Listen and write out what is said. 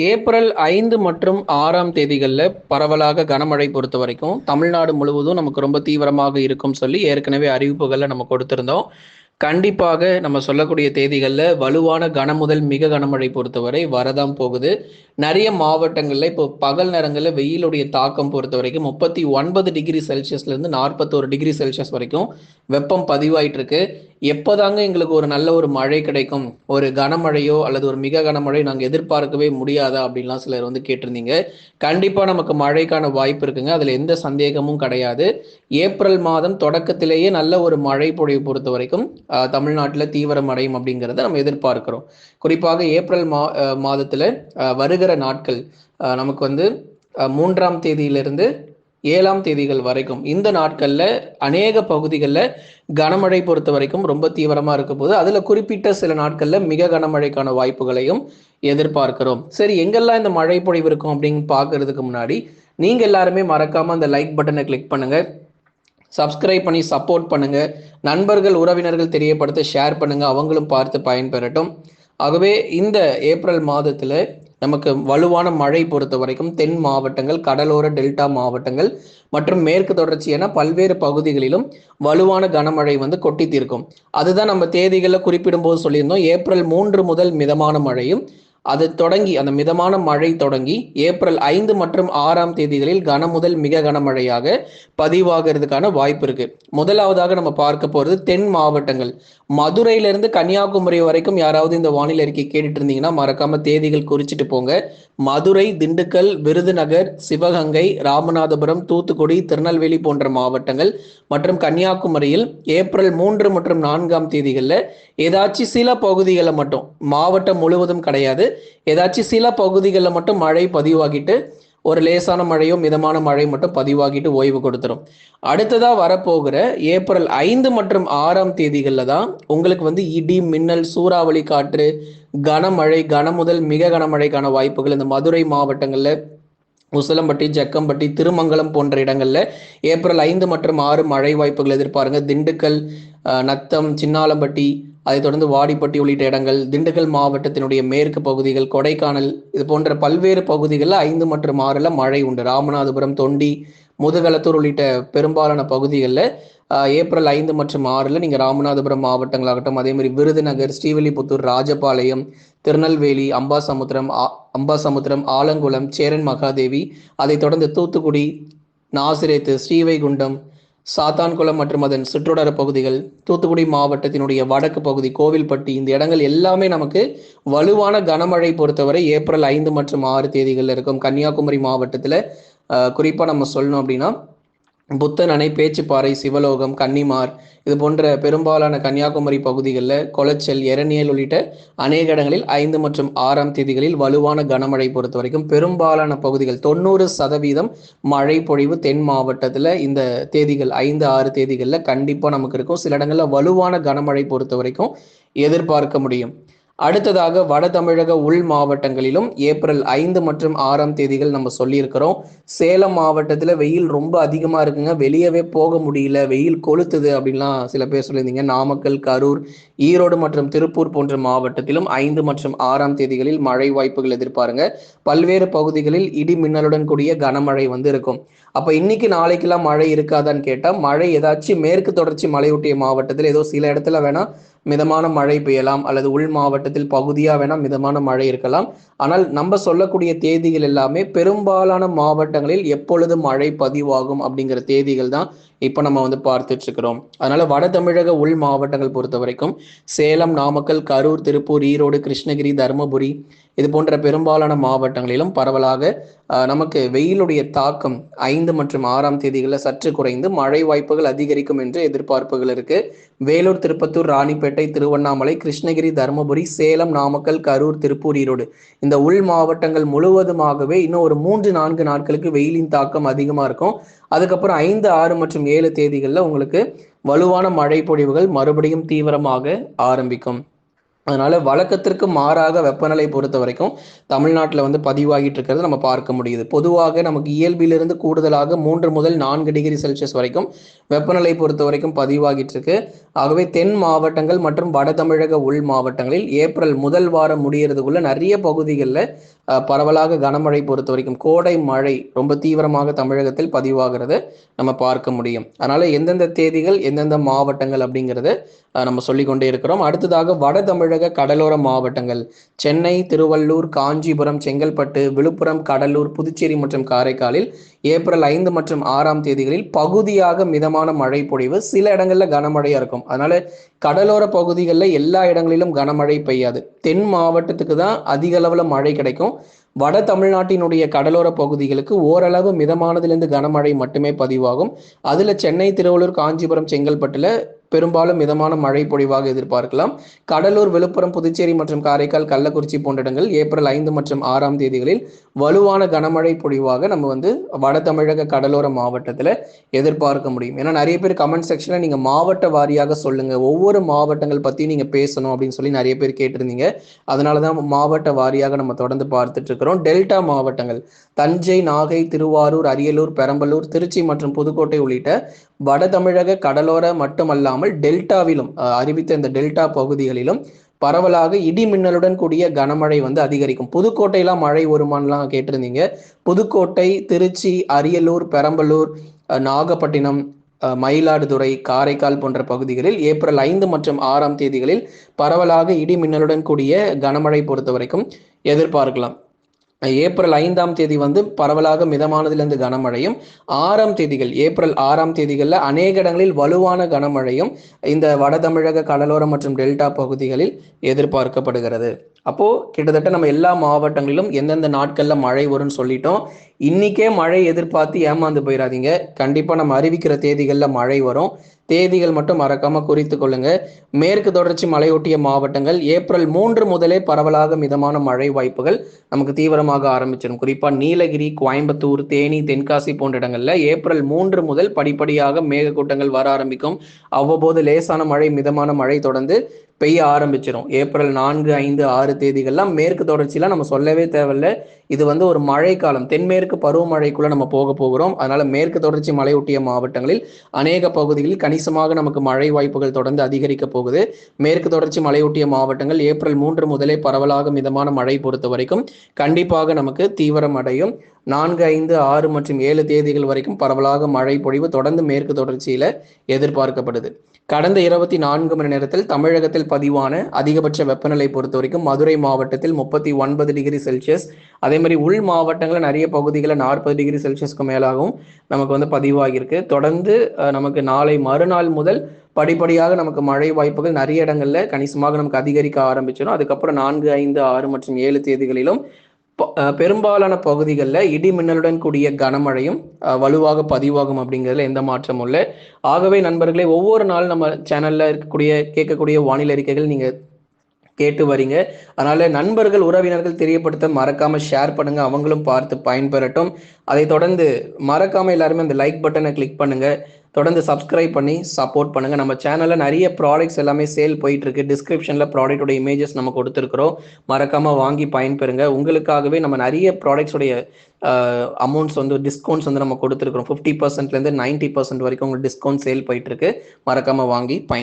April 5 மற்றும் 6ஆம் தேதிகள்ல பரவலாக கனமழை பொறுத்த வரைக்கும் தமிழ்நாடு முழுவதும் நமக்கு ரொம்ப தீவிரமாக இருக்கும் சொல்லி ஏற்கனவே அறிவிப்புகள்ல நம்ம கொடுத்திருந்தோம். கண்டிப்பாக நம்ம சொல்லக்கூடிய தேதிகள்ல வலுவான கனமுதல் மிக கனமழை பொறுத்தவரை வரதான் போகுது. நிறைய மாவட்டங்கள்ல இப்போ பகல் நேரங்கள்ல வெயிலுடைய தாக்கம் பொறுத்த வரைக்கும் 39 டிகிரி செல்சியஸ்ல இருந்து 41 டிகிரி செல்சியஸ் வரைக்கும் வெப்பம் பதிவாயிட்டு இருக்கு. எப்போதாங்க எங்களுக்கு ஒரு நல்ல ஒரு மழை கிடைக்கும், ஒரு கனமழையோ அல்லது ஒரு மிக கனமழை நாங்கள் எதிர்பார்க்கவே முடியாதா அப்படின்லாம் சிலர் வந்து கேட்டிருந்தீங்க. கண்டிப்பா நமக்கு மழைக்கான வாய்ப்பு இருக்குங்க, அதுல எந்த சந்தேகமும் கிடையாது. ஏப்ரல் மாதம் தொடக்கத்திலேயே நல்ல ஒரு மழை பொழிவு பொறுத்த வரைக்கும் தமிழ்நாட்டில் தீவிரம் அடையும் அப்படிங்கிறத நம்ம எதிர்பார்க்கிறோம். குறிப்பாக ஏப்ரல் மாதத்துல வருகிற நாட்கள் நமக்கு வந்து 3ஆம் தேதியிலிருந்து 7ஆம் தேதிகள் வரைக்கும் இந்த நாட்கள்ல அநேக பகுதிகளில் கனமழை பொறுத்த வரைக்கும் ரொம்ப தீவிரமா இருக்க போது, அதுல குறிப்பிட்ட சில நாட்கள்ல மிக கனமழைக்கான வாய்ப்புகளையும் எதிர்பார்க்கிறோம். சரி, எங்கெல்லாம் இந்த மழை பொழிவு இருக்கும் அப்படின்னு பாக்குறதுக்கு முன்னாடி நீங்க எல்லாருமே மறக்காம அந்த லைக் பட்டனை கிளிக் பண்ணுங்க, சப்ஸ்கிரைப் பண்ணி சப்போர்ட் பண்ணுங்க, நண்பர்கள் உறவினர்கள் தெரியப்படுத்த ஷேர் பண்ணுங்க, அவங்களும் பார்த்து பயன்பெறட்டும். ஆகவே இந்த ஏப்ரல் மாதத்துல நமக்கு வலுவான மழை பொறுத்த வரைக்கும் தென் மாவட்டங்கள், கடலோர டெல்டா மாவட்டங்கள் மற்றும் மேற்கு தொடர்ச்சி என பல்வேறு பகுதிகளிலும் வலுவான கனமழை வந்து கொட்டி தீர்க்கும். அதுதான் நம்ம தேதிகளில் குறிப்பிடும் போது சொல்லியிருந்தோம். ஏப்ரல் 3 முதல் மிதமான மழையும், அது தொடங்கி அந்த மிதமான மழை தொடங்கி ஏப்ரல் 5 மற்றும் 6ஆம் தேதிகளில் கனமுதல் மிக கனமழையாக பதிவாகிறதுக்கான வாய்ப்பு இருக்கு. முதலாவதாக நம்ம பார்க்க போறது தென் மாவட்டங்கள். மதுரையிலிருந்து கன்னியாகுமரி வரைக்கும் யாராவது இந்த வானிலை அறிக்கை கேட்டுட்டு இருந்தீங்கன்னா மறக்காம தேதிகள் குறிச்சிட்டு போங்க. மதுரை, திண்டுக்கல், விருதுநகர், சிவகங்கை, ராமநாதபுரம், தூத்துக்குடி, திருநெல்வேலி போன்ற மாவட்டங்கள் மற்றும் கன்னியாகுமரியில் ஏப்ரல் 3 மற்றும் 4ஆம் தேதிகளில் ஏதாச்சும் சில பகுதிகளில் மட்டும், மாவட்டம் முழுவதும் கிடையாது, ஏதாச்சும் சில பகுதிகளில் மட்டும் மழை பதிவாகிட்டு ஒரு லேசான மழையோ மிதமான மழை மட்டும் பதிவாகிட்டு ஓய்வு கொடுத்துரும். அடுத்ததா வரப்போகிற ஏப்ரல் 5 மற்றும் 6ஆம் தேதிகளில் தான் உங்களுக்கு வந்து இடி, மின்னல், சூறாவளி காற்று, கனமழை, கனமுதல் மிக கனமழைக்கான வாய்ப்புகள் இந்த மதுரை மாவட்டங்கள்ல, உசிலம்பட்டி, ஜக்கம்பட்டி, திருமங்கலம் போன்ற இடங்கள்ல ஏப்ரல் 5 மற்றும் 6 மழை வாய்ப்புகள் எதிர்பாருங்க. திண்டுக்கல், நத்தம், சின்னாலம்பட்டி, அதை தொடர்ந்து வாடிப்பட்டி உள்ளிட்ட இடங்கள், திண்டுக்கல் மாவட்டத்தினுடைய மேற்கு பகுதிகள், கொடைக்கானல், இது போன்ற பல்வேறு பகுதிகளில் 5 மற்றும் 6ல மழை உண்டு. ராமநாதபுரம், தொண்டி, முதுகலத்தூர் உள்ளிட்ட பெரும்பாலான பகுதிகளில் ஏப்ரல் 5 மற்றும் 6ல் நீங்கள் ராமநாதபுரம் மாவட்டங்களாகட்டும், அதே மாதிரி விருதுநகர், ஸ்ரீவில்லிபுத்தூர், ராஜபாளையம், திருநெல்வேலி, அம்பாசமுத்திரம், ஆலங்குளம், சேரன் மகாதேவி, அதை தொடர்ந்து தூத்துக்குடி, நாசிரேத்து, ஸ்ரீவைகுண்டம், சாத்தான்குளம் மற்றும் அதன் சுற்றுவட்டார பகுதிகள், தூத்துக்குடி மாவட்டத்தினுடைய வடக்கு பகுதி, கோவில்பட்டி, இந்த இடங்கள் எல்லாமே நமக்கு வலுவான கனமழை பொறுத்தவரை ஏப்ரல் 5 மற்றும் 6 தேதிகளில் இருக்கும். கன்னியாகுமரி மாவட்டத்தில் குறிப்பாக நம்ம சொல்லணும் அப்படின்னா புத்தன் அணை, பேச்சுப்பாறை, சிவலோகம், கன்னிமார், இது போன்ற பெரும்பாலான கன்னியாகுமரி பகுதிகளில் கொளச்சல், எரணியல் உள்ளிட்ட அநேக இடங்களில் 5 மற்றும் 6ஆம் தேதிகளில் வலுவான கனமழை பொறுத்த வரைக்கும் பெரும்பாலான பகுதிகள் 90% மழை பொழிவு தென் மாவட்டத்தில் இந்த தேதிகள் 5, 6 தேதிகளில் கண்டிப்பாக நமக்கு இருக்கும். சில இடங்களில் வலுவான கனமழை பொறுத்த வரைக்கும் எதிர்பார்க்க முடியும். அடுத்ததாக வட தமிழக உள் மாவட்டங்களிலும் ஏப்ரல் 5 மற்றும் 6ஆம் தேதிகள் நம்ம சொல்லியிருக்கிறோம். சேலம் மாவட்டத்தில் வெயில் ரொம்ப அதிகமாக இருக்குங்க, வெளியவே போக முடியல, வெயில் கொளுத்துது அப்படின்லாம் சில பேர் சொல்லியிருந்தீங்க. நாமக்கல், கரூர், ஈரோடு மற்றும் திருப்பூர் போன்ற மாவட்டத்திலும் 5 மற்றும் 6ஆம் தேதிகளில் மழை வாய்ப்புகள் எதிர்பாருங்க. பல்வேறு பகுதிகளில் இடி மின்னலுடன் கூடிய கனமழை வந்து இருக்கும். அப்போ இன்னைக்கு நாளைக்கெல்லாம் மழை இருக்காதான்னு கேட்டால், மழை ஏதாச்சும் மேற்கு தொடர்ச்சி மலையொட்டிய மாவட்டத்தில் ஏதோ சில இடத்துல வேணா மிதமான மழை பெய்யலாம், அல்லது உள் மாவட்டத்தில் பகுதியா வேணா மிதமான மழை இருக்கலாம். ஆனால் நம்ம சொல்லக்கூடிய தேதிகள் எல்லாமே பெரும்பாலான மாவட்டங்களில் எப்பொழுது மழை பதிவாகும் அப்படிங்கிற தேதிகள் தான் இப்போ நம்ம வந்து பார்த்துட்டு இருக்கிறோம். அதனால வட தமிழக உள் மாவட்டங்கள் பொறுத்த வரைக்கும் சேலம், நாமக்கல், கரூர், திருப்பூர், ஈரோடு, கிருஷ்ணகிரி, தருமபுரி, இது போன்ற பெரும்பாலான மாவட்டங்களிலும் பரவலாக நமக்கு வெயிலுடைய தாக்கம் 5 மற்றும் 6ஆம் தேதிகளில் சற்று குறைந்து மழை வாய்ப்புகள் அதிகரிக்கும் என்று எதிர்பார்ப்புகள் இருக்கு. வேலூர், திருப்பத்தூர், ராணிப்பேட்டை, திருவண்ணாமலை, கிருஷ்ணகிரி, தருமபுரி, சேலம், நாமக்கல், கரூர், திருப்பூர், ஈரோடு இந்த உள் மாவட்டங்கள் முழுவதுமாகவே இன்னும் ஒரு 3-4 நாட்களுக்கு வெயிலின் தாக்கம் அதிகமா இருக்கும். அதுக்கப்புறம் 5, 6 மற்றும் 7 தேதிகளில் உங்களுக்கு வலுவான மழை பொழிவுகள் மறுபடியும் தீவிரமாக ஆரம்பிக்கும். அதனால வழக்கத்திற்கு மாறாக வெப்பநிலை பொறுத்த வரைக்கும் தமிழ்நாட்டில் வந்து பதிவாகிட்டு இருக்கிறது நம்ம பார்க்க முடியுது. பொதுவாக நமக்கு இயல்பிலிருந்து கூடுதலாக 3 முதல் 4 டிகிரி செல்சியஸ் வரைக்கும் வெப்பநிலை பொறுத்த வரைக்கும் பதிவாகிட்டு இருக்கு. ஆகவே தென் மாவட்டங்கள் மற்றும் வட தமிழக உள் மாவட்டங்களில் ஏப்ரல் முதல் வாரம் முடியறதுக்குள்ள நிறைய பகுதிகளில் பரவலாக கனமழை பொறுத்த வரைக்கும் கோடை மழை ரொம்ப தீவிரமாக தமிழகத்தில் பதிவாகிறத நம்ம பார்க்க முடியும். அதனால எந்தெந்த தேதிகள் எந்தெந்த மாவட்டங்கள் அப்படிங்கிறத நம்ம சொல்லிக்கொண்டே இருக்கிறோம். அடுத்ததாக வட தமிழக கடலோர மாவட்டங்கள் சென்னை, திருவள்ளூர், காஞ்சிபுரம், செங்கல்பட்டு, விழுப்புரம், கடலூர், புதுச்சேரி மற்றும் காரைக்காலில் ஏப்ரல் 5 மற்றும் 6 தேதிகளில் பகுதியாக மிதமான மழை பொழிவு, சில இடங்கள்ல கனமழையா இருக்கும். அதனால கடலோர பகுதிகளில் எல்லா இடங்களிலும் கனமழை பெய்யாது. தென் மாவட்டத்துக்கு தான் அதிக அளவுல மழை கிடைக்கும். வட தமிழ்நாட்டினுடைய கடலோர பகுதிகளுக்கு ஓரளவு மிதமானதிலிருந்து கனமழை மட்டுமே பதிவாகும். அதுல சென்னை, திருவள்ளூர், காஞ்சிபுரம், செங்கல்பட்டுல பெரும்பாலும் மிதமான மழை பொழிவாக எதிர்பார்க்கலாம். கடலூர், விழுப்புரம், புதுச்சேரி மற்றும் காரைக்கால், கள்ளக்குறிச்சி போன்ற இடங்கள் ஏப்ரல் 5 மற்றும் 6 தேதிகளில் வலுவான கனமழை பொழிவாக நம்ம வட தமிழக கடலோர மாவட்டத்துல எதிர்பார்க்க முடியும். ஏன்னா நிறைய பேர் கமெண்ட் செக்ஷன்ல நீங்க மாவட்ட வாரியாக சொல்லுங்க, ஒவ்வொரு மாவட்டங்கள் பத்தி நீங்க பேசணும் அப்படின்னு சொல்லி நிறைய பேர் கேட்டிருந்தீங்க. அதனாலதான் மாவட்ட வாரியாக நம்ம தொடர்ந்து பார்த்துட்டு இருக்கிறோம். டெல்டா மாவட்டங்கள் தஞ்சை, நாகை, திருவாரூர், அரியலூர், பெரம்பலூர், திருச்சி மற்றும் புதுக்கோட்டை உள்ளிட்ட வட தமிழக கடலோர மட்டுமல்லாமல் டெல்டாவிலும் அறிவித்த இந்த டெல்டா பகுதிகளிலும் பரவலாக இடி மின்னலுடன் கூடிய கனமழை அதிகரிக்கும். புதுக்கோட்டையெல்லாம் மழை வருமானலாம் கேட்டிருந்தீங்க. புதுக்கோட்டை, திருச்சி, அரியலூர், பெரம்பலூர், நாகப்பட்டினம், மயிலாடுதுறை, காரைக்கால் போன்ற பகுதிகளில் ஏப்ரல் 5 மற்றும் 6 தேதிகளில் பரவலாக இடி மின்னலுடன் கூடிய கனமழை பொறுத்த வரைக்கும் எதிர்பார்க்கலாம். ஏப்ரல் 5 தேதி பரவலாக மிதமானதிலிருந்து கனமழையும், 6 தேதிகள் ஏப்ரல் 6 தேதிகளில் அநேக இடங்களில் வலுவான கனமழையும் இந்த வட தமிழக கடலோரம் மற்றும் டெல்டா பகுதிகளில் எதிர்பார்க்கப்படுகிறது. அப்போ கிட்டத்தட்ட நம்ம எல்லா மாவட்டங்களிலும் எந்தெந்த நாட்கள்ல மழை வரும்னு சொல்லிட்டோம். இன்னைக்கே மழை எதிர்பார்த்து ஏமாந்து போயிடாதீங்க. கண்டிப்பா நம்ம அறிவிக்கிற தேதிகள்ல மழை வரும். தேதிகள் மட்டும் மறக்காம குறித்து கொள்ளுங்க. மேற்கு தொடர்ச்சி மலையொட்டிய மாவட்டங்கள் ஏப்ரல் 3 முதலே பரவலாக மிதமான மழை வாய்ப்புகள் நமக்கு தீவிரமாக ஆரம்பிச்சிடும். குறிப்பா நீலகிரி, கோயம்புத்தூர், தேனி, தென்காசி போன்ற இடங்கள்ல ஏப்ரல் 3 முதல் படிப்படியாக மேகக்கூட்டங்கள் வர ஆரம்பிக்கும். அவ்வப்போது லேசான மழை, மிதமான மழை தொடர்ந்து பெய்ய ஆரம்பிச்சிடும். ஏப்ரல் 4, 5, 6 தேதிகள்லாம் மேற்கு தொடர்ச்சியில நம்ம சொல்லவே தேவையில்லை. இது ஒரு மழை காலம், தென்மேற்கு பருவமழைக்குள்ள நம்ம போகிறோம். அதனால மேற்கு தொடர்ச்சி மலையொட்டிய மாவட்டங்களில் அநேக பகுதிகளில் கணிசமாக நமக்கு மழை வாய்ப்புகள் தொடர்ந்து அதிகரிக்க போகுது. மேற்கு தொடர்ச்சி மலையொட்டிய மாவட்டங்கள் ஏப்ரல் 3 முதலே பரவலாக மிதமான மழை பொறுத்த வரைக்கும் கண்டிப்பாக நமக்கு தீவிரம் அடையும். 4, 5, 6 மற்றும் 7 தேதிகள் வரைக்கும் பரவலாக மழை பொழிவு தொடர்ந்து மேற்கு தொடர்ச்சியில எதிர்பார்க்கப்படுது. கடந்த 24 மணி நேரத்தில் தமிழகத்தில் பதிவான அதிகபட்ச வெப்பநிலை பொறுத்த வரைக்கும் மதுரை மாவட்டத்தில் 39 டிகிரி செல்சியஸ், அதே மாதிரி உள் மாவட்டங்களில் நிறைய பகுதிகளில் 40 டிகிரி செல்சியஸ்க்கு மேலாகவும் நமக்கு பதிவாகியிருக்கு. தொடர்ந்து நமக்கு நாளை மறுநாள் முதல் படிப்படியாக நமக்கு மழை வாய்ப்புகள் நிறைய இடங்கள்ல கணிசமாக நமக்கு அதிகரிக்க ஆரம்பிச்சிடும். அதுக்கப்புறம் 4, 5, 6 மற்றும் 7 தேதிகளிலும் பெரும்பாலான பகுதிகளில் இடி மின்னலுடன் கூடிய கனமழையும் வலுவாக பதிவாகும் அப்படிங்கிறதுல எந்த மாற்றமும் இல்லை. ஆகவே நண்பர்களே, ஒவ்வொரு நாள் நம்ம சேனல்ல கேட்கக்கூடிய வானிலை அறிக்கைகள் நீங்க கேட்டு வரீங்க. அதனால நண்பர்கள், உறவினர்கள் தெரியப்படுத்த மறக்காம ஷேர் பண்ணுங்க, அவங்களும் பார்த்து பயன்பெறட்டும். அதை தொடர்ந்து மறக்காம எல்லாருமே அந்த லைக் பட்டனை கிளிக் பண்ணுங்க. தொடர்ந்து சப்ஸ்கிரைப் பண்ணி சப்போர்ட் பண்ணுங்க. நம்ம சேனல்ல நிறைய ப்ராடக்ட்ஸ் எல்லாமே சேல் போயிட்டு இருக்கு. டிஸ்கிரிப்ஷன்ல ப்ராடக்டோட இமேஜஸ் நம்ம கொடுத்துருக்கிறோம். மறக்காம வாங்கி பயன்பெறுங்க. உங்களுக்காகவே நம்ம நிறைய ப்ராடக்ட்ஸோடைய அமௌண்ட்ஸ் டிஸ்கவுண்ட்ஸ் நம்ம கொடுத்துருக்கிறோம். 50%லேருந்து 90% வரைக்கும் உங்களுக்கு டிஸ்கவுண்ட் சேல் போயிட்டு இருக்கு. மறக்காம வாங்கி பயன்